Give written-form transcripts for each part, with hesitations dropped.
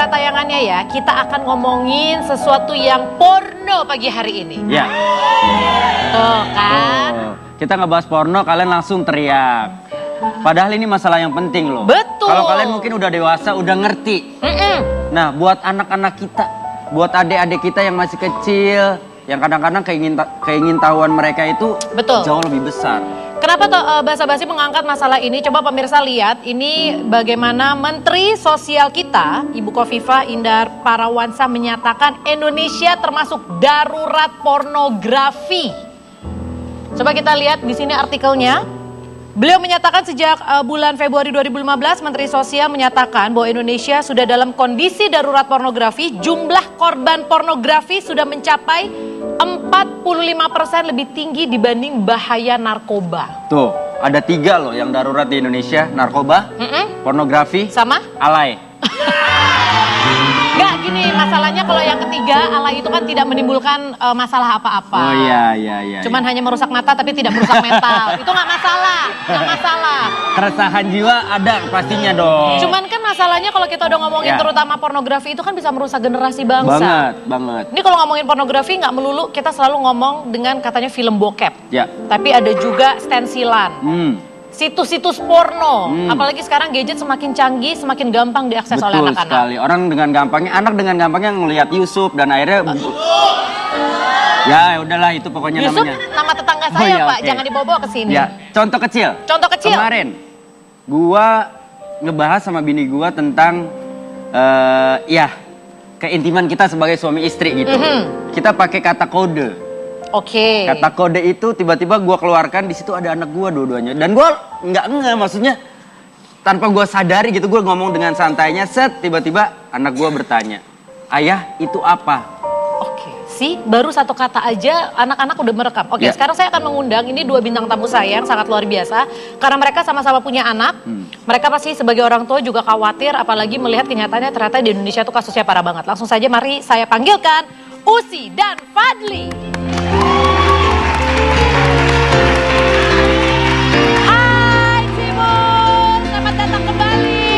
acara tayangannya ya, kita akan ngomongin sesuatu yang porno pagi hari ini. Ya. Tuh kan. Kita ngebahas porno, kalian langsung teriak. Padahal ini masalah yang penting loh. Betul. Kalau kalian mungkin udah dewasa, udah ngerti. Nah, buat anak-anak kita, buat adik-adik kita yang masih kecil, yang kadang-kadang keingintahuan mereka itu Betul. jauh lebih besar. Kenapa tuh Basa-Basi mengangkat masalah ini? Coba pemirsa lihat, ini bagaimana Menteri Sosial kita, Ibu Khofifah Indar Parawansa menyatakan Indonesia termasuk darurat pornografi. Coba kita lihat di sini artikelnya. Beliau menyatakan sejak bulan Februari 2015, Menteri Sosial menyatakan bahwa Indonesia sudah dalam kondisi darurat pornografi. Jumlah korban pornografi sudah mencapai 45% lebih tinggi dibanding bahaya narkoba. Tuh, ada 3 loh yang darurat di Indonesia. Narkoba, pornografi, Sama? alay. Enggak, gini masalahnya kalau yang ketiga, alay itu kan tidak menimbulkan masalah apa-apa. Oh iya. Cuman hanya merusak mata tapi tidak merusak mental. Itu nggak masalah, nggak masalah. Keresahan jiwa ada pastinya dong. Cuman kan masalahnya kalau kita udah ngomongin Ya. terutama pornografi itu kan bisa merusak generasi bangsa. Banget. Ini kalau ngomongin pornografi nggak melulu kita selalu ngomong dengan katanya film bokep. Ya. Tapi ada juga stensilan. Situs-situs porno, apalagi sekarang gadget semakin canggih, semakin gampang diakses oleh Betul anak-anak. sekali. Anak dengan gampangnya ngelihat Yusuf dan akhirnya ya udahlah itu pokoknya Yusuf namanya. nama tetangga saya iya, Pak, oke. jangan dibawa ke sini. Ya, contoh kecil. Contoh kecil. Kemarin gua ngebahas sama bini gua tentang keintiman kita sebagai suami istri gitu. Kita pakai kata kode. Oke. Kata kode itu tiba-tiba gue keluarkan, di situ ada anak gue dua-duanya. Dan gue nggak maksudnya tanpa gue sadari gitu, gue ngomong dengan santainya, tiba-tiba anak gue bertanya, ayah itu apa? Oke, baru satu kata aja anak-anak udah merekam. Oke, Ya. sekarang saya akan mengundang ini 2 bintang tamu saya yang sangat luar biasa. Karena mereka sama-sama punya anak, mereka pasti sebagai orang tua juga khawatir, apalagi melihat kenyataannya ternyata di Indonesia tuh kasusnya parah banget. Langsung saja mari saya panggilkan Usi dan Fadli. Hai Cibun, selamat datang kembali.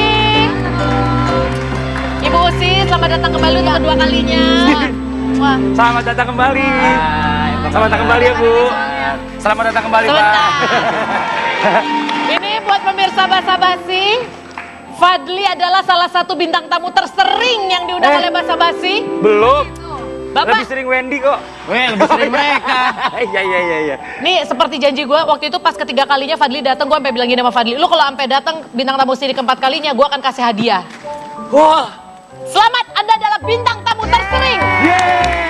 Ibu Usi, selamat datang kembali untuk kedua kalinya. Wah, Selamat datang kembali. Selamat datang kembali ya Bu. Selamat datang kembali Pak. sebentar. Ini buat pemirsa Basa-Basi, Fadli adalah salah satu bintang tamu tersering yang diundang oleh Basa-Basi. Belum. Bapak, Lebih sering Wendy kok. Weh, lebih sering mereka. Iya. nih seperti janji gue waktu itu pas ketiga kalinya Fadli datang, gue sampai bilang gini sama Fadli, lu kalau sampai datang bintang tamu sini keempat kalinya, gue akan kasih hadiah. Wah. Selamat, Anda adalah bintang tamu tersering. Yeay.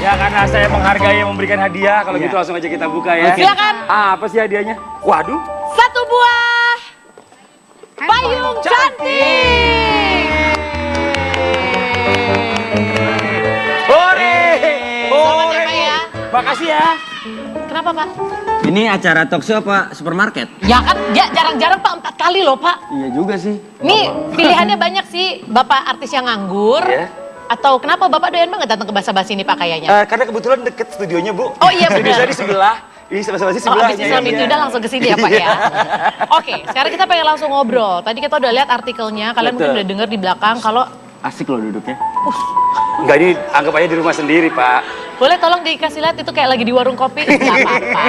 Ya karena saya menghargai yang memberikan hadiah, kalau Iya. gitu langsung aja kita buka ya. Silakan. Apa sih hadiahnya? Waduh. 1 buah payung cantik. Hore. Selamat ya, Pak ya. Makasih ya. Kenapa Pak? Ini acara talkshow apa supermarket? Ya kan, ya jarang-jarang Pak, 4 kali loh Pak. Iya juga sih. Nih pilihannya banyak sih, Bapak artis yang nganggur. Iya. Atau kenapa Bapak doyan banget datang ke Basa-Basi ini Pak kayaknya? Karena kebetulan deket studionya Bu. Oh iya, Studio benar. saya di sebelah. Ini sama-sama Oh sebelah. abis Islam itu udah langsung ke sini ya Pak ya? Oke, sekarang kita pengen langsung ngobrol. Tadi kita udah lihat artikelnya, kalian mungkin Betul. udah dengar di belakang kalau... Asik loh duduknya. Enggak, ini anggap aja di rumah sendiri Pak. Boleh tolong dikasih lihat itu kayak lagi di warung kopi? Gak apa-apa.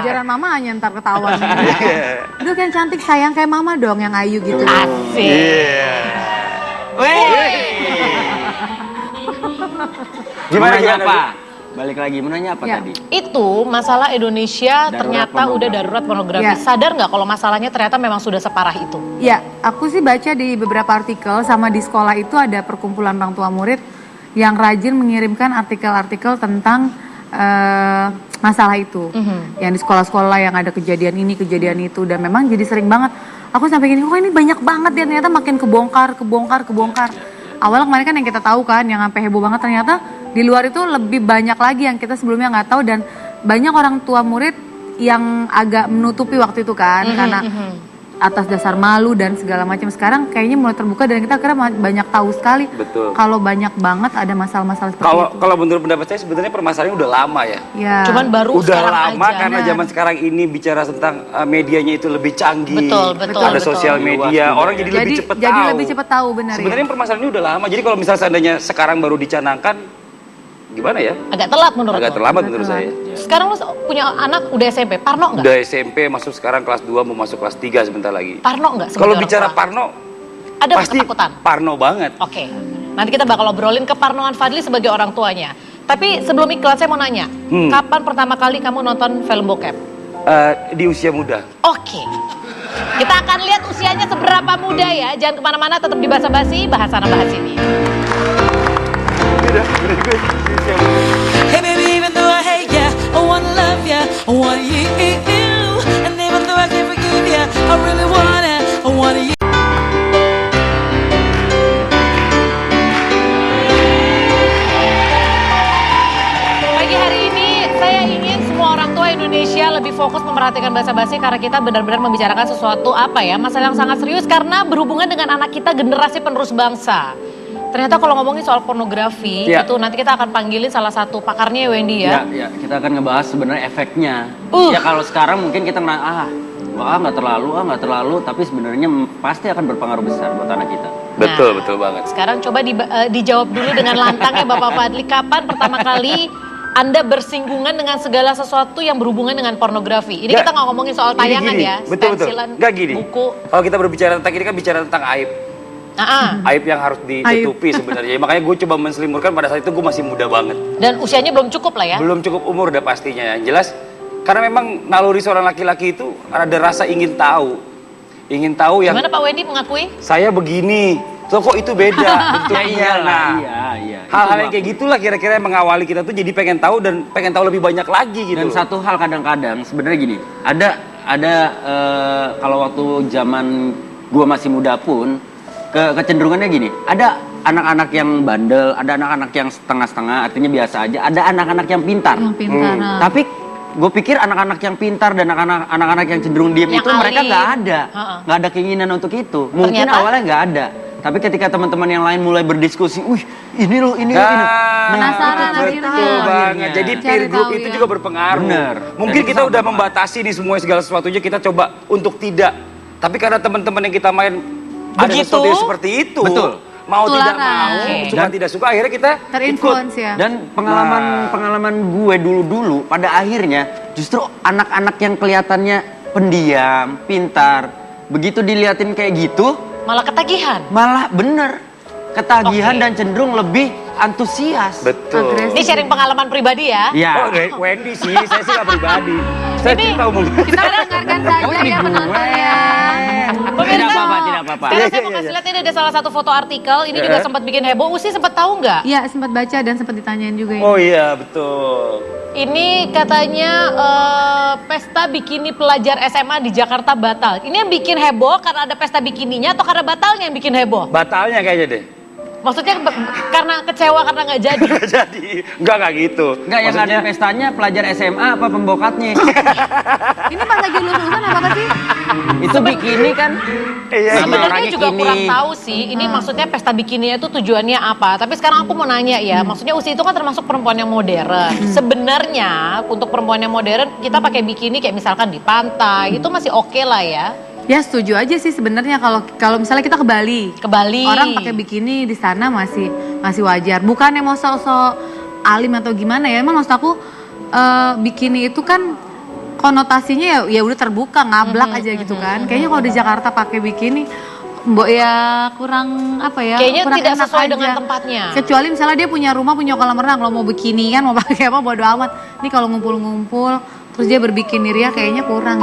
Ajaran mama hanya ntar ketahuan. Udah kan cantik sayang kayak mama dong yang ayu gitu. Asik. Iya. Gimana gimana, apa? Balik lagi, mau nanya apa Ya. tadi? Itu masalah Indonesia Darurat ternyata pornografi. udah darurat pornografi. Ya. Sadar nggak kalau masalahnya ternyata memang sudah separah itu? Ya, aku sih baca di beberapa artikel sama di sekolah itu ada perkumpulan orang tua murid yang rajin mengirimkan artikel-artikel tentang masalah itu. Yang di sekolah-sekolah yang ada kejadian ini, kejadian itu, dan memang jadi sering banget. Aku sampai gini, kok ini banyak banget ya, ternyata makin kebongkar. Awalnya kemarin kan yang kita tahu kan, yang sampai heboh banget, ternyata di luar itu lebih banyak lagi yang kita sebelumnya nggak tahu, dan banyak orang tua murid yang agak menutupi waktu itu kan, karena atas dasar malu dan segala macam. Sekarang kayaknya mulai terbuka dan kita akhirnya banyak tahu sekali. Betul. Kalau banyak banget ada masalah-masalah seperti itu. Kalau menurut pendapat saya sebenarnya permasalahannya udah lama ya. Ya. Cuman baru Udah sekarang lama aja. karena zaman sekarang ini bicara tentang medianya itu lebih canggih. Betul, Ada betul. sosial media, Luas orang juga jadi ya. lebih cepat tahu. Jadi lebih cepat tahu benar ya. Sebenarnya permasalahan ini udah lama. Jadi kalau misalnya seandainya sekarang baru dicanangkan, gimana ya? Agak telat menurut Agak lo. terlambat menurut saya. Sekarang lo punya anak udah SMP, Parno nggak? Udah SMP masuk sekarang kelas 2 mau masuk kelas 3 sebentar lagi. Parno nggak? sebagai Kalau orang bicara tua? Parno, Ada pasti ketakutan? Parno banget. Oke, nanti kita bakal obrolin keparnoan Fadli sebagai orang tuanya. Tapi sebelum iklan saya mau nanya, kapan pertama kali kamu nonton film bokep? Di usia muda. Oke, kita akan lihat usianya seberapa muda ya. Jangan kemana-mana, tetap di Basa-Basi, bahas sana bahas ini. Hey baby, even though I hate ya, I wanna love ya, I want you. And even though I can't forgive ya, I really want you. Pagi hari ini saya ingin semua orang tua Indonesia lebih fokus memperhatikan Basa-Basi karena kita benar-benar membicarakan sesuatu masalah yang sangat serius karena berhubungan dengan anak kita generasi penerus bangsa. Ternyata kalau ngomongin soal pornografi Ya. itu nanti kita akan panggilin salah satu pakarnya Wendy ya. Ya, kita akan ngebahas sebenarnya efeknya. Ya kalau sekarang mungkin kita nggak terlalu, tapi sebenarnya pasti akan berpengaruh besar buat anak kita. Betul banget. Sekarang coba dijawab dulu dengan lantang ya Bapak Fadli. Kapan pertama kali Anda bersinggungan dengan segala sesuatu yang berhubungan dengan pornografi? Ini kita nggak ngomongin soal tayangan Gini, ya, betul. stensilan, Nggak gini. buku. Kalau kita berbicara tentang ini kan bicara tentang aib. Aib yang harus ditutupi sebenarnya. Makanya gue coba menselimurkan pada saat itu gue masih muda banget. Dan usianya belum cukup lah ya. Belum cukup umur udah pastinya. Yang jelas karena memang naluri seorang laki-laki itu ada rasa ingin tahu. Ingin tahu yang Gimana Pak Wendy mengakui? saya begini. Loh kok itu beda bentuknya. Nah, Iya. hal-hal yang kayak gitulah kira-kira yang mengawali kita tuh jadi pengen tahu dan pengen tahu lebih banyak lagi gitu. Dan satu hal kadang-kadang sebenarnya gini, ada kalau waktu zaman gua masih muda pun kecenderungannya gini, ada anak-anak yang bandel, ada anak-anak yang setengah-setengah, artinya biasa aja, ada anak-anak yang pintar. Yang pintar. Tapi gue pikir anak-anak yang pintar dan anak-anak yang cenderung diam Yang itu mereka alim. nggak ada, Ha-ha. nggak ada keinginan untuk itu. Mungkin Ternyata? awalnya nggak ada, tapi ketika teman-teman yang lain mulai berdiskusi, ini loh, ini. Penasaran betul akhirnya. banget. Jadi Cari peer group tahu itu ya. juga berpengaruh. Bener. Mungkin Dan kita itu udah sama. membatasi nih semua segala sesuatunya kita coba untuk tidak. Tapi karena teman-teman yang kita main ada Begitu? sesuatu yang seperti itu. Betul. Mau tidak Ketularan. mau, Oke. suka tidak suka akhirnya kita Terinfluence ikut. ya. Dan pengalaman gue dulu pada akhirnya justru anak-anak yang kelihatannya pendiam, pintar, begitu diliatin kayak gitu, Malah ketagihan. malah bener ketagihan Oke. dan cenderung lebih antusias. Betul. Agresif. Ini sharing pengalaman pribadi ya. Ya. Oh, Wendy sih, saya sih gak pribadi. Saya Ini- cerita umum. Kita dengarkan saja ya penontonnya. Tidak apa-apa, tidak apa-apa. Sekarang saya mau kasih lihat ini ada salah satu foto artikel. Ini juga sempat bikin heboh. Usi sempat tahu nggak? Iya, sempat baca dan sempat ditanyain juga ini. Oh iya, betul. Ini katanya pesta bikini pelajar SMA di Jakarta batal. Ini yang bikin heboh karena ada pesta bikininya atau karena batalnya yang bikin heboh? Batalnya kayaknya deh. Maksudnya karena kecewa karena nggak jadi. Jadi, enggak gitu. Enggak, yang ada pestanya pelajar SMA apa pembokatnya? Ini pas lagi lulusan apa sih? Itu bikini kan? Iya, Sama Sebenarnya orangnya juga kini. kurang tahu sih. Ini maksudnya pesta bikininya itu tujuannya apa? Tapi sekarang aku mau nanya ya. Maksudnya Usi itu kan termasuk perempuan yang modern. Sebenarnya untuk perempuan yang modern kita pakai bikini kayak misalkan di pantai itu masih oke lah ya. Ya setuju aja sih sebenarnya kalau misalnya kita ke Bali. Ke Bali. Orang pakai bikini di sana masih wajar. Bukannya mau sok-sok alim atau gimana ya. Emang maksud aku bikini itu kan konotasinya ya udah terbuka, ngablak aja gitu kan. Kayaknya kalau di Jakarta pakai bikini mbok ya kurang apa ya? Kayaknya kurang tidak enak sesuai aja. dengan tempatnya. Kecuali misalnya dia punya rumah, punya kolam renang, kalau mau bikini kan mau pakai apa bodo amat. Ini kalau ngumpul-ngumpul terus dia berbikini ria kayaknya kurang.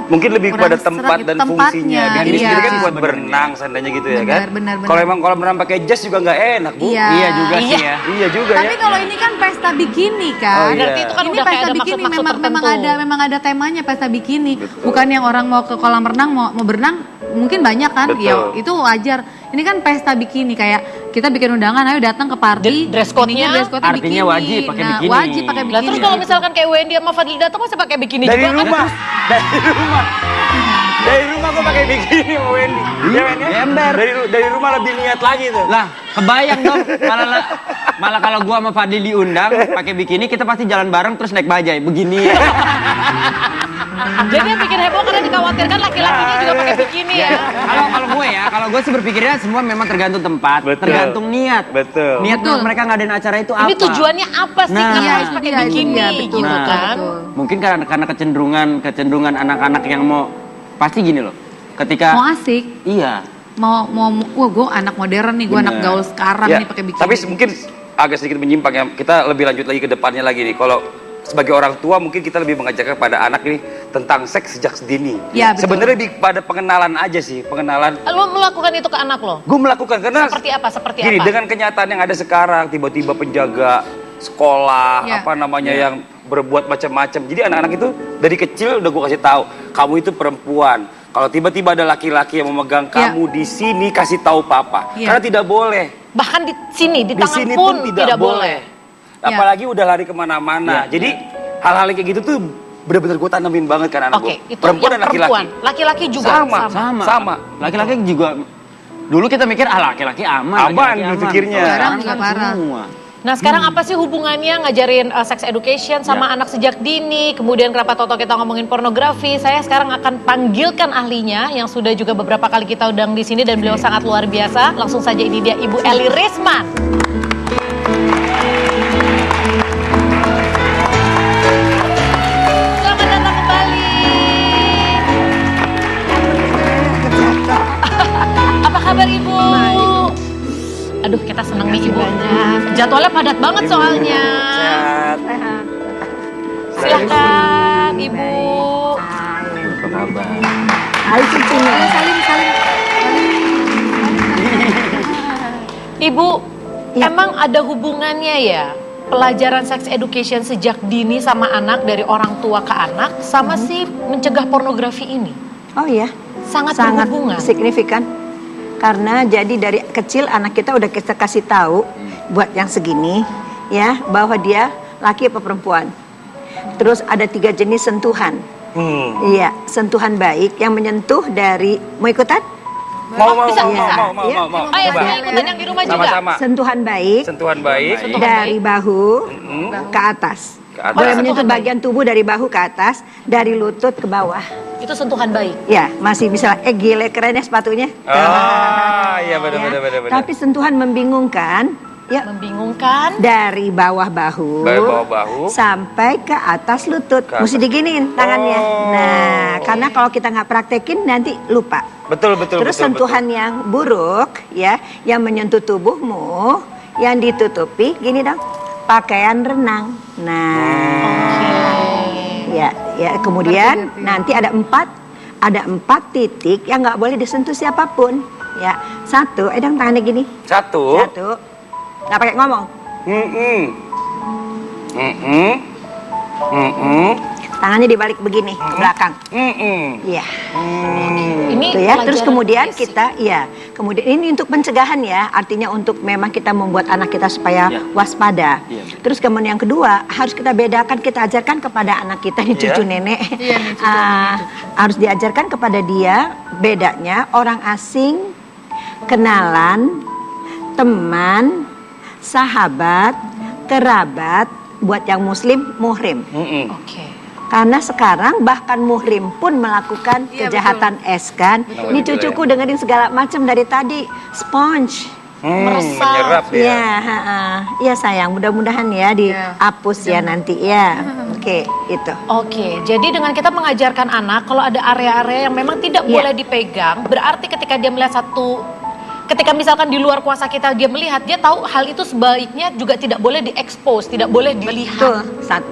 Mungkin lebih kurang kepada serak tempat gitu, dan tempatnya, fungsinya. Dan ini iya. sendiri kan buat berenang seandainya gitu ya kan. Benar. Kalau emang kolam renang pakai jas juga nggak enak, Bu. Iya. Iya juga sih ya. Iya juga Tapi ya. kalau ini kan pesta bikini kan. Oh, iya. Berarti itu kan Ini udah kayak pesta ada bikini maksud-maksud memang tertentu. memang ada temanya pesta bikini. Bukan yang orang mau ke kolam renang mau berenang mungkin banyak kan. Betul. Ya itu wajar. Ini kan pesta bikini kayak kita bikin undangan ayo datang ke party. Dress code-nya Ininya dress code-nya artinya bikini. wajib pakai Nah, bikini. wajib pakai Lah bikini. terus kalau misalkan kayak Wendy sama Fadli datang masa pakai bikini Dari juga kan? rumah. Dari rumah. Dari rumah gue pakai bikini sama Wendy. Ya men ya? Ember. Dari rumah lebih niat lagi tuh. Lah, kebayang dong. Malah kalau gua sama Fadli diundang pakai bikini, kita pasti jalan bareng terus naik bajai. Begini ya. Jadi yang bikin heboh karena dikhawatirkan laki-lakinya juga pakai bikini ya. Kalau gue sih berpikirnya semua memang tergantung tempat, Betul. tergantung niat. Betul. Niat mereka ngadain acara itu apa? Ini tujuannya apa sih Nah, kenapa harus pakai iya, bikini iya, betul, gitu kan? betul. Mungkin karena kecenderungan anak-anak yang mau pasti gini loh. Ketika Mau asik, iya. mau wah gue anak modern nih, gue anak Bener. gaul sekarang Ya, nih pakai bikini. tapi mungkin agak sedikit menyimpang ya. Kita lebih lanjut lagi ke depannya lagi nih. Kalau sebagai orang tua mungkin kita lebih mengajarkan pada anak ini tentang seks sejak dini. Ya, betul. Sebenarnya lebih pada pengenalan aja sih, pengenalan. Lo melakukan itu ke anak lo? Gue melakukan karena Seperti apa? Seperti gini, apa? dengan kenyataan yang ada sekarang, tiba-tiba penjaga sekolah, Ya. apa namanya yang berbuat macam-macam. Jadi anak-anak itu dari kecil udah gue kasih tahu, kamu itu perempuan. Kalau tiba-tiba ada laki-laki yang memegang Ya. kamu di sini, kasih tahu papa. Ya. Karena tidak boleh. Bahkan di sini, di tangan sini pun tidak boleh. Ya. Apalagi udah lari kemana-mana. Jadi hal-hal kayak gitu tuh bener-bener gue tanemin banget kan anak Oke, gue. itu Perempuan yang dan laki-laki. perempuan. Laki-laki juga Sama. Laki-laki juga dulu kita mikir laki-laki aman. Aman laki-laki berpikirnya. Sekarang Sekarang juga kan parah. semua. Nah sekarang apa sih hubungannya ngajarin sex education sama anak sejak dini? Kemudian kenapa Toto kita ngomongin pornografi? Saya sekarang akan panggilkan ahlinya yang sudah juga beberapa kali kita undang di sini dan beliau sangat luar biasa. Langsung saja ini dia Ibu Eli Risman. Selamat datang kembali. Apa kabar Ibu? Aduh kita senang nih Ibu. Jadwalnya padat banget soalnya. Sehat. Silahkan Ibu. Apa kabar? Ibu, emang ada hubungannya ya pelajaran sex education sejak dini sama anak dari orang tua ke anak sama si mencegah pornografi ini? Oh iya, Sangat berhubungan. signifikan. Karena jadi dari kecil anak kita udah kita kasih tahu buat yang segini ya bahwa dia laki apa perempuan. Terus ada 3 jenis sentuhan. Iya, sentuhan baik yang menyentuh dari mau ikutan? Mau. Bisa. Iya. Oh ya, Coba. saya ikutan yang di rumah juga. Sama-sama. Sentuhan baik Sentuhan baik. dari bahu ke atas. Ke atas. Boleh Oh, menyentuh sentuhan bagian tubuh dari bahu ke atas, dari lutut ke bawah. Itu sentuhan baik. Ya, masih bisa. Gile keren ya sepatunya. Iya Ya. benar. Tapi sentuhan membingungkan. Ya, Membingungkan. dari bawah bahu, Dari bawah bahu. sampai ke atas lutut. Ke Mesti atas. diginiin tangannya. Oh. Nah, karena kalau kita nggak praktekin nanti lupa. Betul. Terus sentuhan yang buruk ya, yang menyentuh tubuhmu, yang ditutupi gini dong, pakaian renang. Nah, ya kemudian nanti ada 4 titik yang nggak boleh disentuh siapapun. Ya, 1, dong tangannya gini. Satu. 1, nggak pakai ngomong. Tangannya dibalik begini ke belakang. Iya. Ini Itu ya. Terus pelajaran kemudian basic. kita, kemudian ini untuk pencegahan ya. Artinya untuk memang kita membuat anak kita supaya Ya. waspada. Iya. Terus kemudian yang kedua harus kita bedakan, kita ajarkan kepada anak kita nih cucu nenek. Iya, nih, cucu Harus diajarkan kepada dia bedanya orang asing, kenalan, teman, sahabat, kerabat, buat yang muslim muhrim. Oke. Karena sekarang bahkan muhrim pun melakukan Iya, kejahatan es kan. Ini betul cucuku dengerin segala macam dari tadi. Sponge. Menyerap dia. Ya, ya sayang. Mudah-mudahan ya dihapus ya nanti ya. Oke, itu. Oke, jadi dengan kita mengajarkan anak kalau ada area-area yang memang tidak Iya. boleh dipegang, berarti ketika dia melihat ketika misalkan di luar kuasa kita dia melihat, dia tahu hal itu sebaiknya juga tidak boleh diekspos, tidak boleh dilihat. Tuh,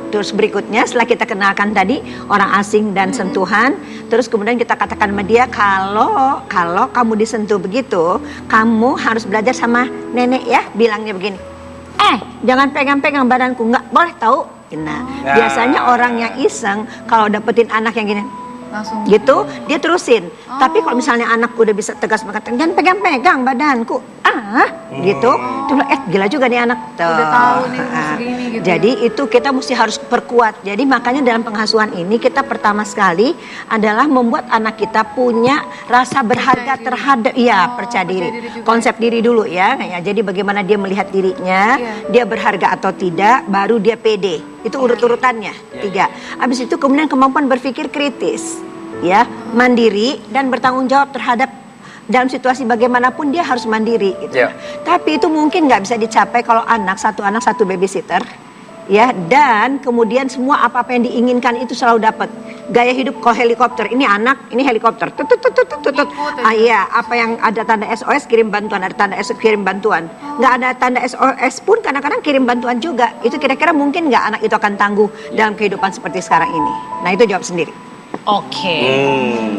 terus berikutnya setelah kita kenalkan tadi orang asing dan sentuhan, terus kemudian kita katakan sama dia kalau kamu disentuh begitu, kamu harus belajar sama nenek ya, bilangnya begini. Jangan pegang-pegang badanku, nggak boleh tahu. Nah, biasanya orang yang iseng kalau dapetin anak yang gini, Langsung. gitu, dia terusin. Tapi kalau misalnya anak udah bisa tegas mengatakan jangan pegang-pegang badanku, gitu, dia bilang, gila juga nih anak. Udah tahu nih umur segini gitu. Jadi itu kita mesti harus perkuat. Jadi makanya dalam pengasuhan ini kita pertama sekali adalah membuat anak kita punya rasa berharga terhadap, percaya diri. juga. Konsep diri dulu ya. Jadi bagaimana dia melihat dirinya, dia berharga atau tidak, baru dia pede. Itu urut-urutannya 3. Habis itu kemudian kemampuan berpikir kritis, ya, mandiri dan bertanggung jawab terhadap dalam situasi bagaimanapun dia harus mandiri gitu. Tapi itu mungkin nggak bisa dicapai kalau anak satu babysitter, ya, dan kemudian semua apa-apa yang diinginkan itu selalu dapat. Gaya hidup kalau helikopter, ini anak, ini helikopter. Iya, apa yang ada tanda SOS kirim bantuan, ada tanda SOS kirim bantuan. Nggak ada tanda SOS pun kadang-kadang kirim bantuan juga. Itu kira-kira mungkin nggak anak itu akan tangguh dalam kehidupan seperti sekarang ini. Nah, itu jawab sendiri. Oke.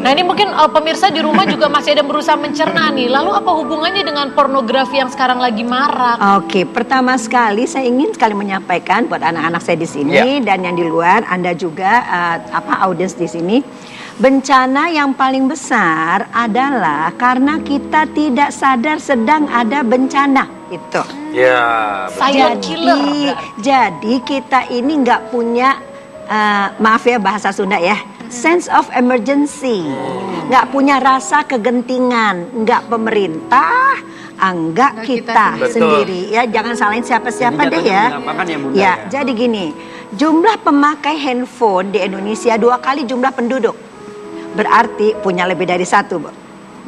Nah ini mungkin pemirsa di rumah juga masih ada berusaha mencerna nih. Lalu apa hubungannya dengan pornografi yang sekarang lagi marak? Oke, pertama sekali saya ingin sekali menyampaikan buat anak-anak saya di sini dan yang di luar, Anda juga audiens di sini. Bencana yang paling besar adalah karena kita tidak sadar sedang ada bencana itu. Silent killer. Jadi kita ini nggak punya maaf ya bahasa Sunda ya, sense of emergency, nggak punya rasa kegentingan, nggak pemerintah, nggak kita sendiri ya, jangan salahin siapa-siapa deh ya. Jadi gini, jumlah pemakai handphone di Indonesia 2 kali jumlah penduduk, berarti punya lebih dari 1, Bu.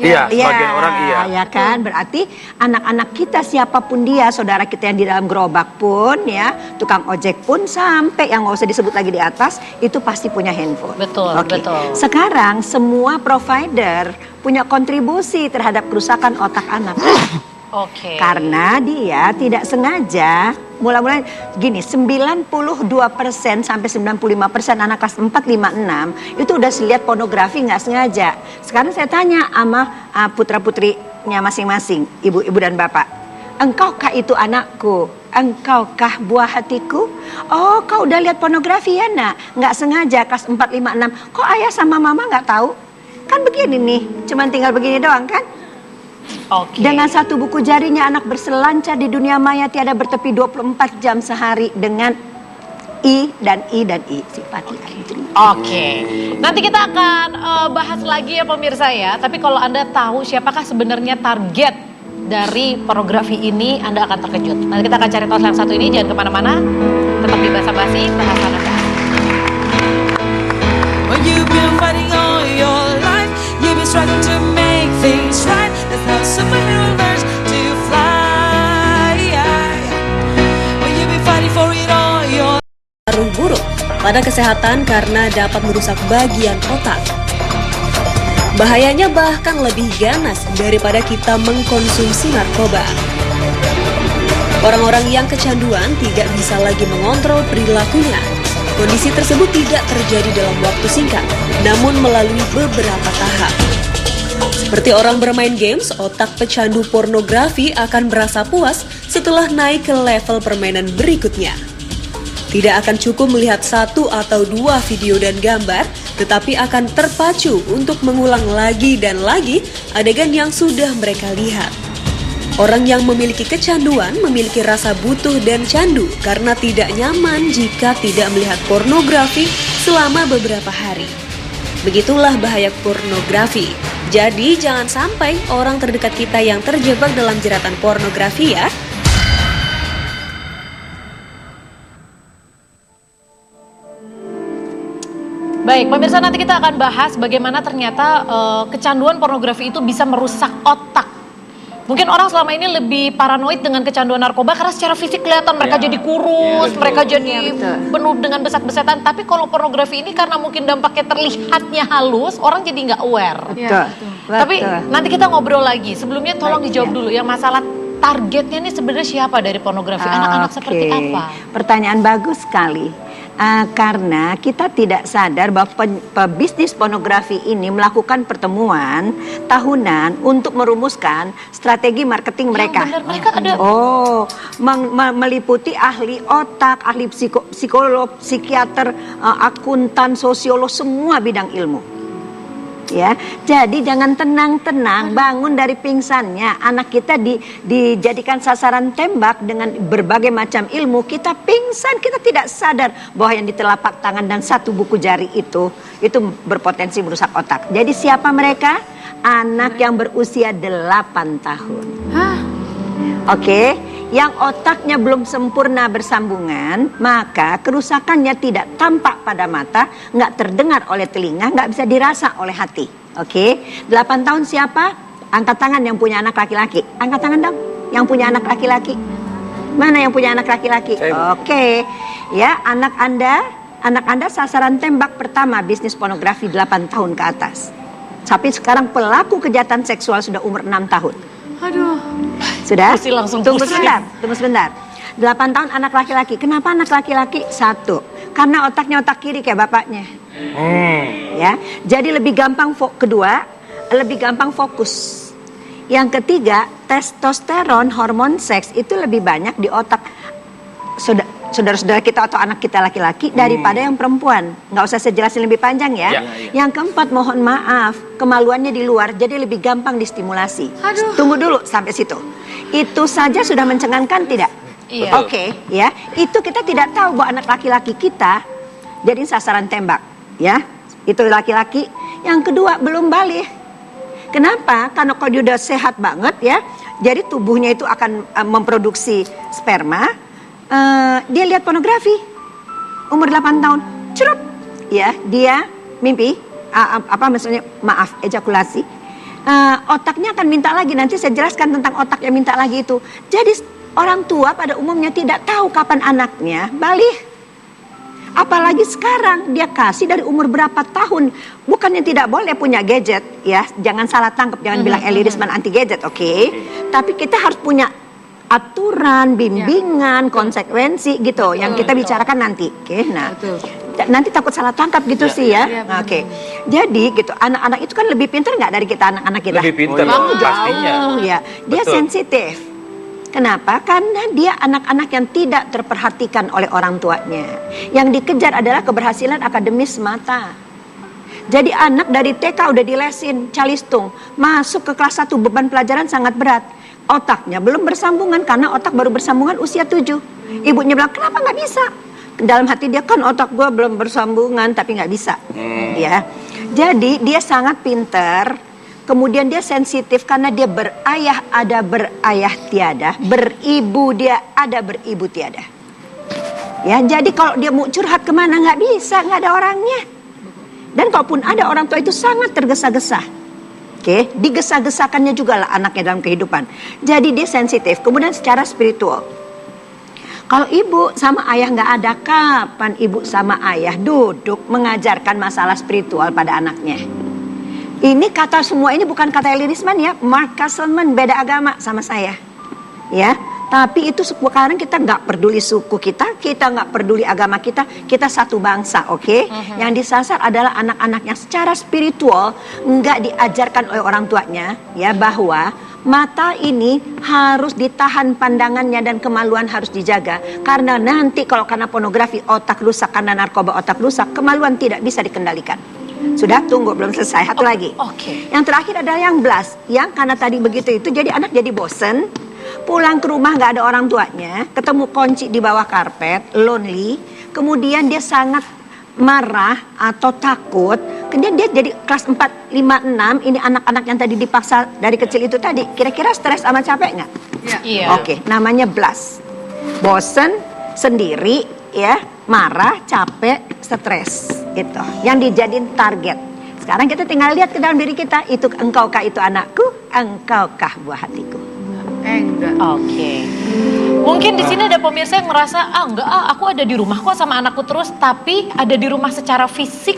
Sebagian orang ya kan, berarti anak-anak kita siapapun dia, saudara kita yang di dalam gerobak pun ya, tukang ojek pun, sampai yang nggak usah disebut lagi di atas, itu pasti punya handphone. Betul. Sekarang semua provider punya kontribusi terhadap kerusakan otak anak. Karena dia tidak sengaja, mulai gini, 92% sampai 95% anak kelas 4, 5, 6 itu udah lihat pornografi nggak sengaja. Sekarang saya tanya sama putra-putrinya masing-masing, ibu-ibu dan bapak, engkaukah itu anakku? Engkaukah buah hatiku? Oh, kau udah lihat pornografi ya nak? Nggak sengaja kelas 4, 5, 6. Kok ayah sama mama nggak tahu? Kan begini nih, cuman tinggal begini doang kan? Dengan 1 buku jarinya anak berselancar di dunia maya tiada bertepi 24 jam sehari dengan I dan I sifat Nanti kita akan bahas lagi ya pemirsa ya. Tapi kalau Anda tahu siapakah sebenarnya target dari pornografi ini, Anda akan terkejut. Nanti kita akan cari tahu yang satu ini. Jangan kemana-mana, tetap di Basa-Basi, bahasan Anda. When you've been fighting all your life, you've been struggling to make things right. That's how superhero learns to fly. When you've been fighting for it all your pengaruh buruk pada kesehatan karena dapat merusak bagian otak. Bahayanya bahkan lebih ganas daripada kita mengkonsumsi narkoba. Orang-orang yang kecanduan tidak bisa lagi mengontrol perilakunya. Kondisi tersebut tidak terjadi dalam waktu singkat, namun melalui beberapa tahap. Seperti orang bermain games, otak pecandu pornografi akan merasa puas setelah naik ke level permainan berikutnya. Tidak akan cukup melihat 1 atau 2 video dan gambar, tetapi akan terpacu untuk mengulang lagi dan lagi adegan yang sudah mereka lihat. Orang yang memiliki kecanduan memiliki rasa butuh dan candu karena tidak nyaman jika tidak melihat pornografi selama beberapa hari. Begitulah bahaya pornografi. Jadi jangan sampai orang terdekat kita yang terjebak dalam jeratan pornografi ya. Baik, pemirsa, nanti kita akan bahas bagaimana ternyata kecanduan pornografi itu bisa merusak otak. Mungkin orang selama ini lebih paranoid dengan kecanduan narkoba karena secara fisik kelihatan mereka jadi kurus, mereka jadi penuh dengan besat-besatan. Tapi kalau pornografi ini karena mungkin dampaknya terlihatnya halus, orang jadi nggak aware. Tapi nanti kita ngobrol lagi. Sebelumnya tolong dijawab dulu yang masalah targetnya ini sebenarnya siapa dari pornografi? Anak-anak seperti apa? Pertanyaan bagus sekali. Karena kita tidak sadar bahwa pebisnis pornografi ini melakukan pertemuan tahunan untuk merumuskan strategi marketing mereka. Benar, mereka ada. Meliputi ahli otak, ahli psikolog, psikiater, akuntan, sosiolog, semua bidang ilmu. Ya, jadi jangan tenang-tenang, bangun dari pingsannya. Anak kita dijadikan sasaran tembak dengan berbagai macam ilmu. Kita pingsan, kita tidak sadar bahwa yang di telapak tangan dan satu buku jari itu berpotensi merusak otak. Jadi siapa mereka? Anak yang berusia 8 tahun. Oke, yang otaknya belum sempurna bersambungan, maka kerusakannya tidak tampak pada mata, nggak terdengar oleh telinga, nggak bisa dirasa oleh hati. Oke, 8 tahun siapa? Angkat tangan yang punya anak laki-laki. Angkat tangan dong, yang punya anak laki-laki. Mana yang punya anak laki-laki? Oke, ya anak Anda sasaran tembak pertama bisnis pornografi 8 tahun ke atas. Tapi sekarang pelaku kejahatan seksual sudah umur 6 tahun. Aduh. Sudah? Pasti langsung Tunggu pusing. sebentar. 8 tahun anak laki-laki. Kenapa anak laki-laki? 1. Karena otaknya otak kiri kayak bapaknya. Ya, jadi lebih gampang kedua, lebih gampang fokus. Yang ketiga, testosteron, hormon seks itu lebih banyak di otak saudara-saudara kita atau anak kita laki-laki daripada yang perempuan. Nggak usah saya jelasin lebih panjang ya. Yang keempat, mohon maaf, kemaluannya di luar, jadi lebih gampang distimulasi. Aduh. Tunggu dulu sampai situ. Itu saja sudah mencengangkan tidak? Iya. Oke, ya. Itu kita tidak tahu bahwa anak laki-laki kita jadi sasaran tembak, ya. Itu laki-laki. Yang kedua, belum balik. Kenapa? Karena kalau dia udah sehat banget ya, jadi tubuhnya itu akan memproduksi sperma. Dia lihat pornografi umur 8 tahun, cerup, ya dia mimpi, ejakulasi. Otaknya akan minta lagi. Nanti saya jelaskan tentang otak yang minta lagi itu. Jadi orang tua pada umumnya tidak tahu kapan anaknya balik. Apalagi sekarang dia kasih dari umur berapa tahun. Bukannya tidak boleh punya gadget, ya. Jangan salah tangkap, jangan bilang Eli Risman anti gadget, oke? Tapi kita harus punya aturan, bimbingan, konsekuensi gitu. Yang kita bicarakan nanti, oke? Nah, nanti takut salah tangkap gitu sih ya. Iya, Oke. Jadi gitu, anak-anak itu kan lebih pintar nggak dari kita anak-anak kita? Lebih pintar, pastinya. Ya, dia Betul. sensitif. Kenapa? Karena dia anak-anak yang tidak terperhatikan oleh orang tuanya. Yang dikejar adalah keberhasilan akademis semata. Jadi anak dari TK udah dilesin, calistung, masuk ke kelas 1 beban pelajaran sangat berat. Otaknya belum bersambungan karena otak baru bersambungan usia 7. Ibunya bilang, kenapa nggak bisa? Dalam hati dia kan otak gue belum bersambungan tapi nggak bisa. Ya, jadi dia sangat pintar. Kemudian dia sensitif karena dia berayah ada berayah tiada, beribu dia ada beribu tiada. Ya, jadi kalau dia mau curhat kemana nggak bisa, nggak ada orangnya. Dan kalaupun ada orang tua itu sangat tergesa-gesa. Oke, digesa-gesakannya juga lah anaknya dalam kehidupan. Jadi dia sensitif. Kemudian secara spiritual. Kalau ibu sama ayah nggak ada, kapan ibu sama ayah duduk mengajarkan masalah spiritual pada anaknya? Ini kata semua ini bukan kata Eli Risman ya, Mark Castleman, beda agama sama saya, ya. Tapi itu sekarang kita nggak peduli suku kita nggak peduli agama kita satu bangsa, oke? Yang disasar adalah anak-anak yang secara spiritual nggak diajarkan oleh orang tuanya, ya, bahwa mata ini harus ditahan pandangannya dan kemaluan harus dijaga. Karena nanti kalau karena pornografi otak rusak, karena narkoba otak rusak, kemaluan tidak bisa dikendalikan. Sudah, tunggu, belum selesai. Satu lagi. Yang terakhir adalah yang blast. Yang karena tadi begitu itu, jadi anak jadi bosen. Pulang ke rumah nggak ada orang tuanya. Ketemu kunci di bawah karpet, lonely. Kemudian dia sangat marah atau takut. Kemudian dia jadi kelas 4, 5, 6. Ini anak-anak yang tadi dipaksa dari kecil itu tadi. Kira-kira stres sama capek nggak? Iya. Oke, namanya blast. Bosen, sendiri, ya, marah, capek, stres. Itu yang dijadiin target. Sekarang kita tinggal lihat ke dalam diri kita. Itu engkaukah itu anakku? Engkaukah buah hatiku? Enggak. Oke. Mungkin di sini ada pemirsa yang ngerasa, enggak aku ada di rumah kok sama anakku terus, tapi ada di rumah secara fisik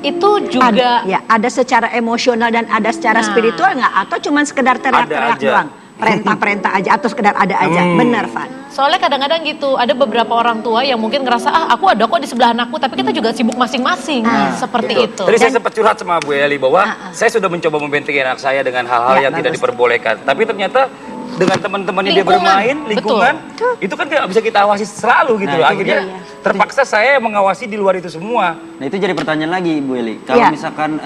itu juga ada secara emosional dan ada secara spiritual nggak? Atau cuma sekedar teriak-teriak doang? Perintah-perintah aja atau sekedar ada aja? Benar, Van. Soalnya kadang-kadang gitu, ada beberapa orang tua yang mungkin ngerasa, aku ada kok di sebelah anakku, tapi kita juga sibuk masing-masing. Seperti itu. Tadi saya sempat curhat sama Bu Eli bahwa saya sudah mencoba membentengi anak saya dengan hal-hal yang tidak diperbolehkan. Tapi ternyata dengan teman-temannya dia Lingkungan, bermain, lingkungan, itu kan tidak bisa kita awasi selalu gitu Nah, loh. itu Akhirnya terpaksa saya mengawasi di luar itu semua. Nah itu jadi pertanyaan lagi Bu Eli. Kalau Iya. misalkan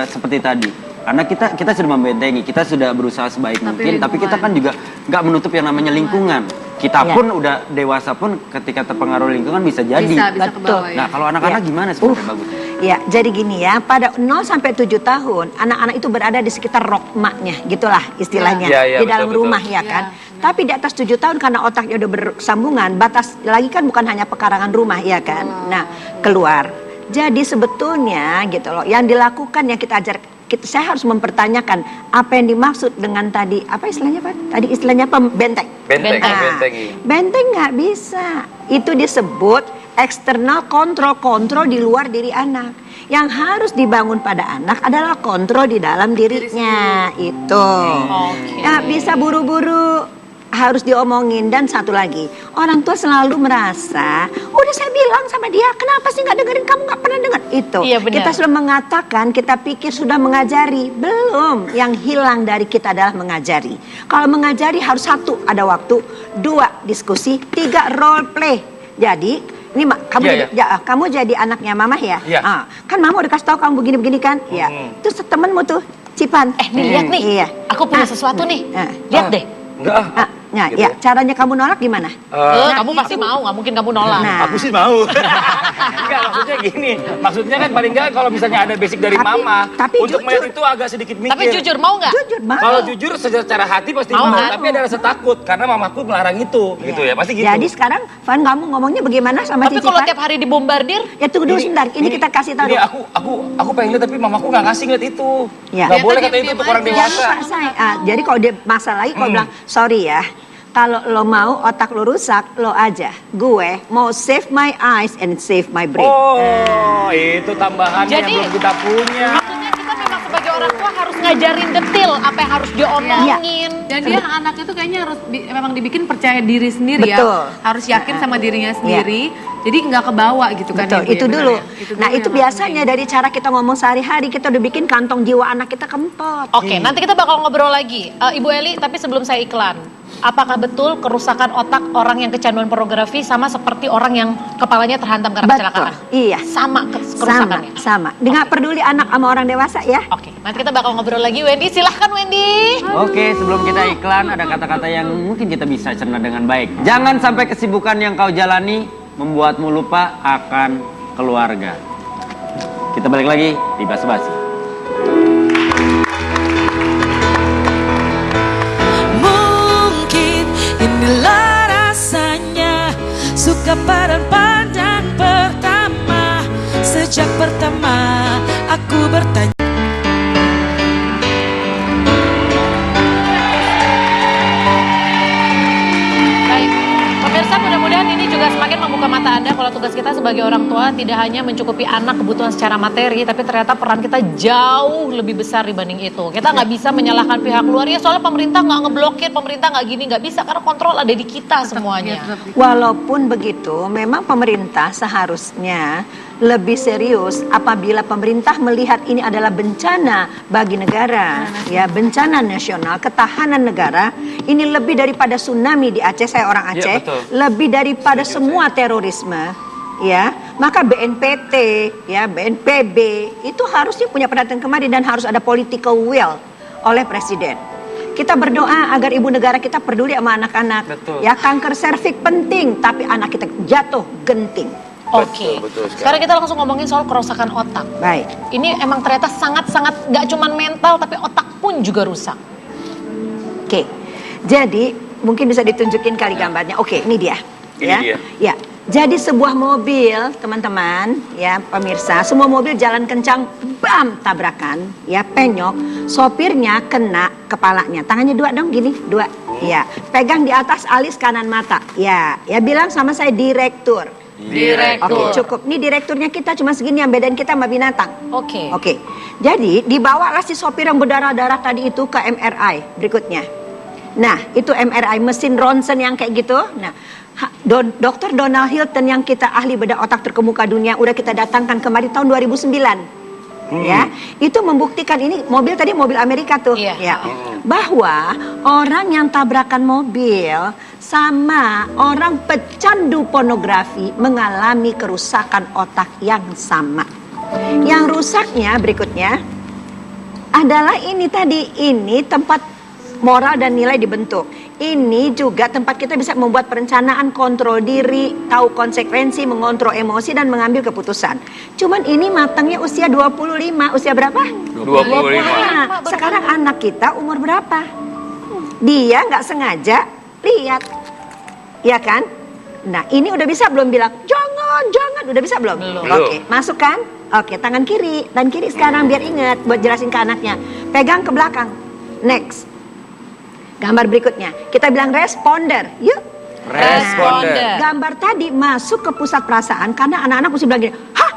seperti tadi, karena kita sudah membentengi, kita sudah berusaha sebaik mungkin, tapi kita kan juga nggak menutup yang namanya lingkungan. Kita Iya. pun udah dewasa pun ketika terpengaruh lingkungan bisa jadi. Bisa Betul. ke bawah ya. Nah kalau anak-anak gimana sebenarnya bagus? Ya, jadi gini ya, pada 0 sampai 7 tahun, anak-anak itu berada di sekitar rokmaknya, gitulah istilahnya, Ya, ya, di dalam betul, rumah betul. ya kan. Tapi di atas 7 tahun karena otaknya udah bersambungan, batas lagi kan bukan hanya pekarangan rumah ya kan. Nah, keluar. Jadi sebetulnya gitu loh, yang dilakukan yang kita ajar, saya harus mempertanyakan apa yang dimaksud dengan tadi, apa istilahnya Pak? Tadi istilahnya apa? Benteng. Benteng, Ah, bentengi. benteng nggak bisa. Itu disebut eksternal kontrol di luar diri anak. Yang harus dibangun pada anak adalah kontrol di dalam dirinya. Itu. Nggak bisa buru-buru, harus diomongin. Dan satu lagi, orang tua selalu merasa, udah saya bilang sama dia, kenapa sih nggak dengerin, kamu nggak pernah dengar. Itu. Iya, benar. Kita sudah mengatakan, kita pikir sudah mengajari. Belum. Yang hilang dari kita adalah mengajari. Kalau mengajari harus 1, ada waktu. 2, diskusi. 3, role play. Jadi, ini kamu Iya, jadi, kamu jadi anaknya mama ya? Iya. Ah, kan mama udah kasih tahu kamu begini-begini kan? Iya. Terus temenmu tuh, Cipan. Nih lihat nih, Iya. aku punya Ah, sesuatu nih. ah. Lihat deh. Enggak. Nah, Gitu. ya, caranya kamu nolak gimana? Kamu pasti mau, nggak mungkin kamu nolak. Nah. Aku sih mau. Enggak, maksudnya gini. Maksudnya kan paling enggak kalau misalnya ada basic dari Tapi- mama, tapi untuk jujur. melihat itu agak sedikit mikir. Tapi jujur mau nggak? Jujur, mau. Kalau jujur secara hati pasti Mau, mau, kan? tapi ada rasa takut karena mamaku melarang itu, gitu ya. Pasti gitu. Jadi sekarang, Van, kamu ngomongnya bagaimana sama Tapi Cici kalau Pan? tiap hari dibombardir, Ya tunggu dulu sebentar, ini kita kasih tahu Ini dulu. aku pengen lihat tapi mamaku nggak ngasih lihat itu. Ya. Nggak boleh Ternyata kata itu untuk orang diam-diam Ya, dewasa. Pak, jadi kalau dia masalah lagi, kalau bilang, sorry ya, kalau lo mau otak lo rusak, lo aja. Gue mau save my eyes and save my brain. Oh, itu tambahannya Jadi- yang belum kita punya. maksudnya kita memang sebagai orang tua harus ngajarin detil apa yang harus diomongin. Dan dia anaknya tuh kayaknya harus memang dibikin percaya diri sendiri Betul. ya. Harus yakin sama dirinya sendiri. Jadi nggak kebawa gitu kan. Betul, ya, Bu, ya, itu benar dulu. ya? Nah, dulu itu yang biasanya dari cara kita ngomong sehari-hari, kita udah bikin kantong jiwa anak kita kempot. Oke, nanti kita bakal ngobrol lagi. Ibu Eli, tapi sebelum saya iklan, apakah betul kerusakan otak orang yang kecanduan pornografi sama seperti orang yang kepalanya terhantam karena Betul, kecelakaan? iya. Sama kerusakannya? Sama. Nggak peduli anak sama orang dewasa ya. Oke, nanti kita bakal ngobrol lagi. Wendy, silahkan Wendy. Oke, sebelum kita iklan ada kata-kata yang mungkin kita bisa cerna dengan baik. Jangan sampai kesibukan yang kau jalani membuatmu lupa akan keluarga. Kita balik lagi di Basa-Basi. Mungkin inilah rasanya suka pada pandang pertama. Sejak pertama aku bertanya. Baik, pemirsa mudah-mudahan ini juga semakin membuka mata Anda kalau tugas kita sebagai orang tua tidak hanya mencukupi anak kebutuhan secara materi, tapi ternyata peran kita jauh lebih besar dibanding itu. Kita nggak bisa menyalahkan pihak luar, ya soalnya pemerintah nggak ngeblokir, pemerintah nggak gini, nggak bisa karena kontrol ada di kita semuanya. Walaupun begitu, memang pemerintah seharusnya lebih serius apabila pemerintah melihat ini adalah bencana bagi negara, ya bencana nasional, ketahanan negara. Ini lebih daripada tsunami di Aceh, saya orang Aceh, betul. lebih daripada semua terorisme, ya. Maka BNPT, ya BNPB itu harusnya punya perhatian kemari dan harus ada political will oleh presiden. Kita berdoa agar ibu negara kita peduli sama anak-anak. Betul. Ya, kanker serviks penting, tapi anak kita jatuh genting. Oke, betul sekali. sekarang kita langsung ngomongin soal kerusakan otak. Baik. Ini emang ternyata sangat-sangat nggak cuman mental, tapi otak pun juga rusak. Oke. Jadi mungkin bisa ditunjukin kali gambarnya. Oke, ini dia. Ini ya. dia. Ya. Jadi sebuah mobil, teman-teman, ya pemirsa, semua mobil jalan kencang, bam, tabrakan, ya penyok, sopirnya kena kepalanya. Tangannya 2 dong, gini, 2. Ya, pegang di atas alis kanan mata. Ya bilang sama saya direktur. Oke, cukup. Ini direkturnya kita cuma segini, yang bedain kita sama binatang. Oke. Oke. Jadi dibawalah si sopir yang berdarah-darah tadi itu ke MRI berikutnya. Nah, itu MRI mesin ronsen yang kayak gitu. Nah, Dr. Donald Hilton yang kita ahli bedah otak terkemuka dunia udah kita datangkan kemari tahun 2009. Ya, itu membuktikan ini mobil tadi mobil Amerika tuh. Iya. Ya. bahwa orang yang tabrakan mobil sama orang pecandu pornografi mengalami kerusakan otak yang sama. Yang rusaknya berikutnya adalah ini tadi, ini tempat moral dan nilai dibentuk. Ini juga tempat kita bisa membuat perencanaan, kontrol diri, tahu konsekuensi, mengontrol emosi dan mengambil keputusan. Cuman ini matangnya usia 25, usia berapa? 25. Nah, sekarang anak kita umur berapa? Dia nggak sengaja lihat, ya kan? Nah, ini udah bisa belum bilang jangan, udah bisa belum? Belum. Oke, masuk kan? Oke, tangan kiri sekarang biar ingat buat jelasin ke anaknya. Pegang ke belakang. Next. Gambar berikutnya, kita bilang responder, yuk. Responder. Gambar tadi masuk ke pusat perasaan karena anak-anak mesti bilang gini, hah,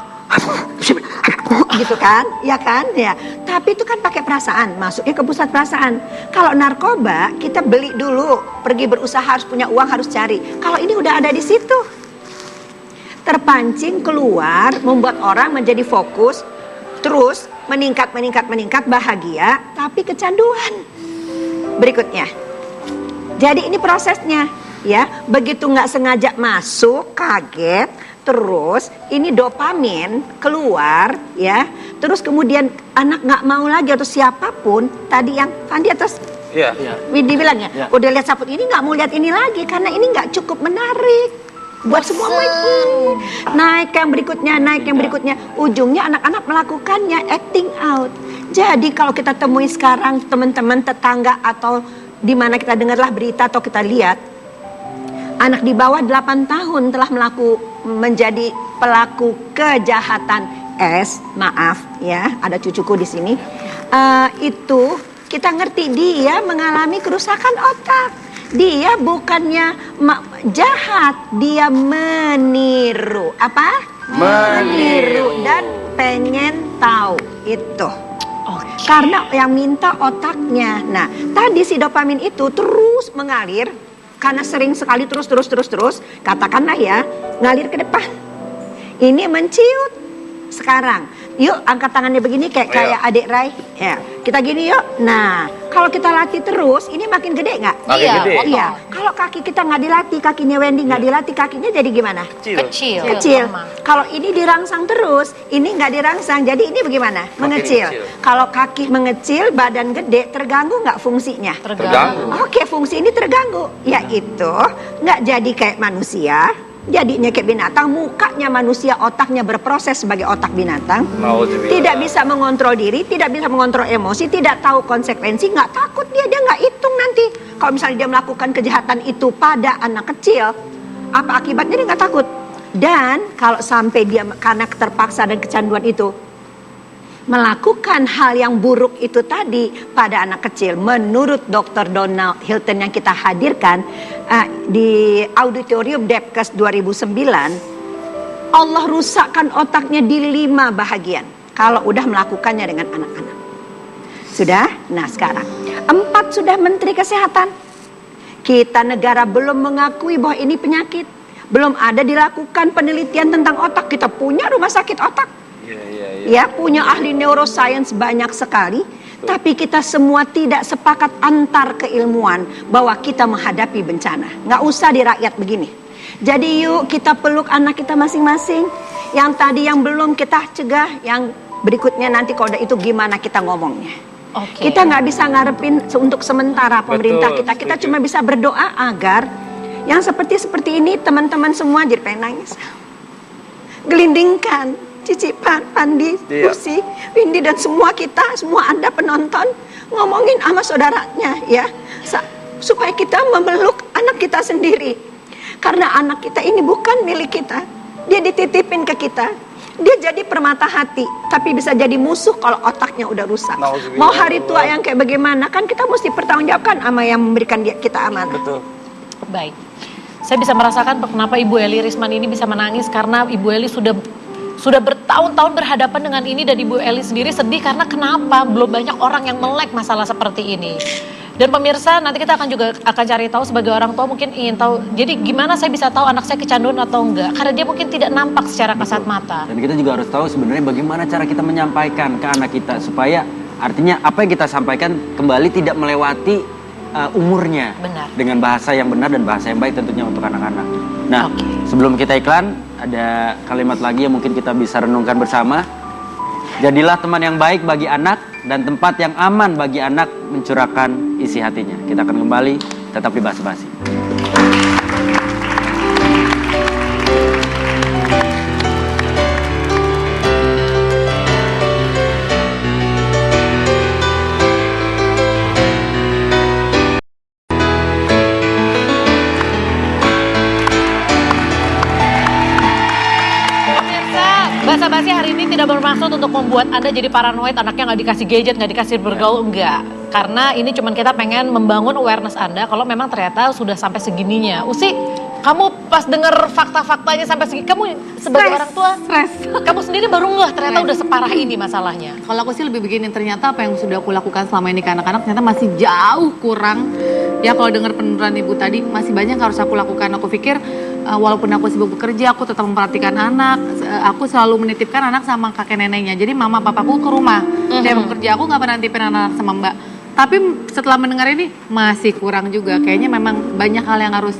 gitu kan, ya kan, ya. Tapi itu kan pakai perasaan, masuknya ke pusat perasaan. Kalau narkoba kita beli dulu, pergi berusaha harus punya uang harus cari. Kalau ini udah ada di situ, terpancing keluar, membuat orang menjadi fokus, terus meningkat bahagia, tapi kecanduan. Berikutnya, jadi ini prosesnya, ya. Begitu nggak sengaja masuk, kaget, terus ini dopamin keluar, ya. Terus kemudian anak nggak mau lagi atau siapapun tadi yang Fandi atas, Iya. Widi bilang ya, udah lihat saput ini nggak mau lihat ini lagi karena ini nggak cukup menarik. Buat semua naik yang berikutnya, ujungnya anak-anak melakukannya, acting out. Jadi kalau kita temui sekarang teman-teman tetangga atau di mana kita dengarlah berita atau kita lihat anak di bawah 8 tahun telah menjadi pelaku kejahatan maaf ya, ada cucuku di sini. Itu kita ngerti dia mengalami kerusakan otak. Dia bukannya jahat, dia meniru. Apa? Meniru dan pengen tahu itu. Karena yang minta otaknya. Nah, tadi si dopamin itu terus mengalir karena sering sekali terus. Katakanlah ya, ngalir ke depan. Ini menciut. Sekarang, yuk angkat tangannya begini kayak adik Rai. Ya, kita gini yuk. Nah, kalau kita latih terus, ini makin gede nggak? Makin gede. Iya. Kalau kaki kita nggak dilatih, kakinya Wendy nggak dilatih, kakinya jadi gimana? Kecil. Kalau ini dirangsang terus, ini nggak dirangsang, jadi ini bagaimana? Mengecil. Kalau kaki mengecil, badan gede, terganggu nggak fungsinya? Terganggu. Oke, fungsi ini terganggu. Yaitu nggak jadi kayak manusia, jadinya kayak binatang. Mukanya manusia, otaknya berproses sebagai otak binatang. Tidak bisa mengontrol diri, tidak bisa mengontrol emosi, tidak tahu konsekuensi, nggak takut dia nggak hitung nanti. Kalau misalnya dia melakukan kejahatan itu pada anak kecil, apa akibatnya dia nggak takut. Dan kalau sampai dia karena terpaksa dan kecanduan itu melakukan hal yang buruk itu tadi pada anak kecil, menurut Dr. Donald Hilton yang kita hadirkan di auditorium Depkes 2009, Allah rusakkan otaknya di 5 bahagian kalau udah melakukannya dengan anak-anak. Sudah? Nah sekarang 4 sudah Menteri Kesehatan. Kita negara belum mengakui bahwa ini penyakit. Belum ada dilakukan penelitian tentang otak. Kita punya rumah sakit otak. Ya, punya ahli neuroscience banyak sekali. Tapi kita semua tidak sepakat antar keilmuan bahwa kita menghadapi bencana. Nggak usah di rakyat begini. Jadi yuk kita peluk anak kita masing-masing. Yang tadi yang belum kita cegah, yang berikutnya nanti kalau udah itu gimana kita ngomongnya. Kita nggak bisa ngarepin untuk sementara pemerintah kita. Kita cuma bisa berdoa agar yang seperti ini teman-teman semua jadi pengen nangis. Gelindingkan Cici, Pandi, Kursi, Windy dan semua kita, semua Anda penonton ngomongin sama saudaranya ya, supaya kita memeluk anak kita sendiri. Karena anak kita ini bukan milik kita, dia dititipin ke kita. Dia jadi permata hati, tapi bisa jadi musuh kalau otaknya udah rusak. Mau hari tua yang kayak bagaimana, kan kita mesti pertanggungjawabkan sama yang memberikan kita amanah. Betul. Baik, saya bisa merasakan kenapa Ibu Eli Risman ini bisa menangis, karena Ibu Eli sudah bertahun-tahun berhadapan dengan ini, dan Ibu Eli sendiri sedih karena kenapa belum banyak orang yang melek masalah seperti ini. Dan pemirsa, nanti kita akan cari tahu sebagai orang tua mungkin ingin tahu, jadi gimana saya bisa tahu anak saya kecanduan atau enggak, karena dia mungkin tidak nampak secara kasat mata. Dan kita juga harus tahu sebenarnya bagaimana cara kita menyampaikan ke anak kita supaya Artinya apa yang kita sampaikan kembali tidak melewati umurnya. Benar. Dengan bahasa yang benar dan bahasa yang baik tentunya untuk anak-anak. Nah, Oke. sebelum kita iklan, ada kalimat lagi yang mungkin kita bisa renungkan bersama. Jadilah teman yang baik bagi anak dan tempat yang aman bagi anak mencurahkan isi hatinya. Kita akan kembali, tetap di Basa Basi. Pemirsa, Basa Basi hari ini tidak bermaksud untuk membuat Anda jadi paranoid, anaknya nggak dikasih gadget, nggak dikasih bergaul, enggak. Karena ini cuman kita pengen membangun awareness Anda kalau memang ternyata sudah sampai segininya. Usi, kamu pas denger fakta-faktanya sampai segini, kamu sebagai orang tua, Stres. kamu sendiri baru ngeh ternyata udah separah ini masalahnya. Kalau aku sih lebih begini, ternyata apa yang sudah aku lakukan selama ini ke anak-anak ternyata masih jauh kurang. Ya kalau dengar penuturan ibu tadi, masih banyak yang harus aku lakukan. Aku pikir walaupun aku sibuk bekerja, aku tetap memperhatikan anak. Aku selalu menitipkan anak sama kakek neneknya. Jadi mama papaku ke rumah. Saya bekerja, aku nggak pernah nitipin anak sama mbak. Tapi setelah mendengar ini masih kurang juga. Kayaknya memang banyak hal yang harus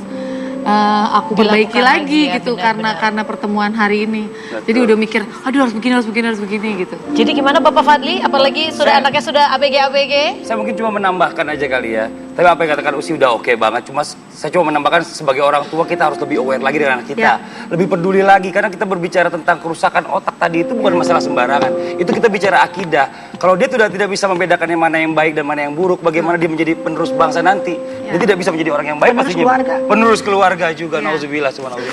aku perbaiki Dilakukan lagi lagi ya, gitu benar-benar. karena pertemuan hari ini. Jadi udah mikir, aduh harus begini gitu. Jadi gimana Bapak Fadli? Apalagi sudah anaknya sudah ABG? Saya mungkin cuma menambahkan aja kali ya. Tapi apa yang katakan Usi udah oke banget. Saya cuma menambahkan sebagai orang tua kita harus lebih aware lagi dengan anak kita. Lebih peduli lagi karena kita berbicara tentang kerusakan otak tadi itu bukan masalah sembarangan. Itu kita bicara akidah. Kalau dia sudah tidak bisa membedakan yang mana yang baik dan mana yang buruk, bagaimana dia menjadi penerus bangsa nanti? Dia tidak bisa menjadi orang yang baik Penerus pastinya. keluarga. Penerus keluarga juga. Nauzubillah, subhanallah.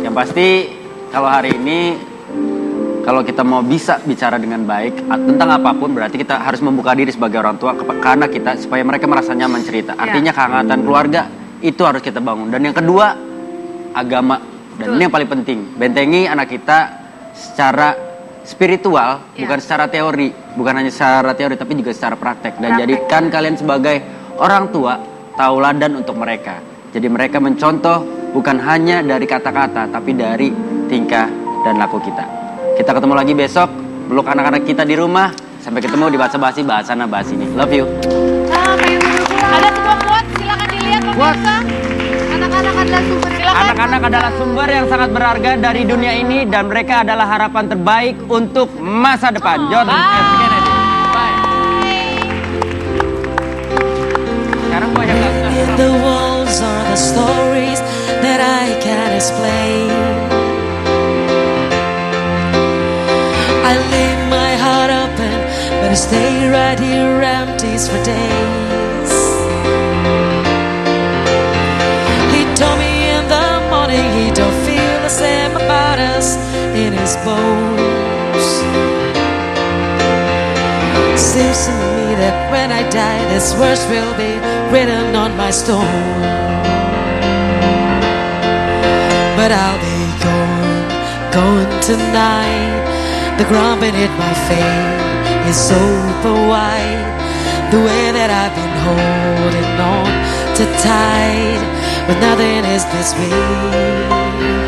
Yang pasti kalau hari ini kalau kita mau bisa bicara dengan baik tentang apapun berarti kita harus membuka diri sebagai orang tua ke anak kita supaya mereka merasa nyaman cerita. Artinya kehangatan keluarga itu harus kita bangun. Dan yang kedua agama dan ini yang paling penting. Bentengi anak kita secara spiritual bukan secara teori, bukan hanya secara teori tapi juga secara praktek dan jadikan kalian sebagai orang tua tauladan untuk mereka. Jadi mereka mencontoh bukan hanya dari kata-kata tapi dari tingkah dan laku kita. Kita ketemu lagi besok, peluk anak-anak kita di rumah. Sampai ketemu di Basa Basi, Bahasana Basi ini. Love you. Ada sebuah quote, silakan dilihat pemirsa. Anak-anak adalah sumber. Silakan. Anak-anak adalah sumber yang sangat berharga dari dunia ini dan mereka adalah harapan terbaik untuk masa depan. John F. Kennedy. Bye. Sekarang gue ajak In the walls are the stories that I can't explain. I leave my heart open, but I stay right here empty for days. He told me in the morning he don't feel the same about us in his bones. Seems to me that when I die, this words will be written on my stone. But I'll be going tonight. The ground beneath my feet is super wide. The way that I've been holding on too tight, but nothing is this way.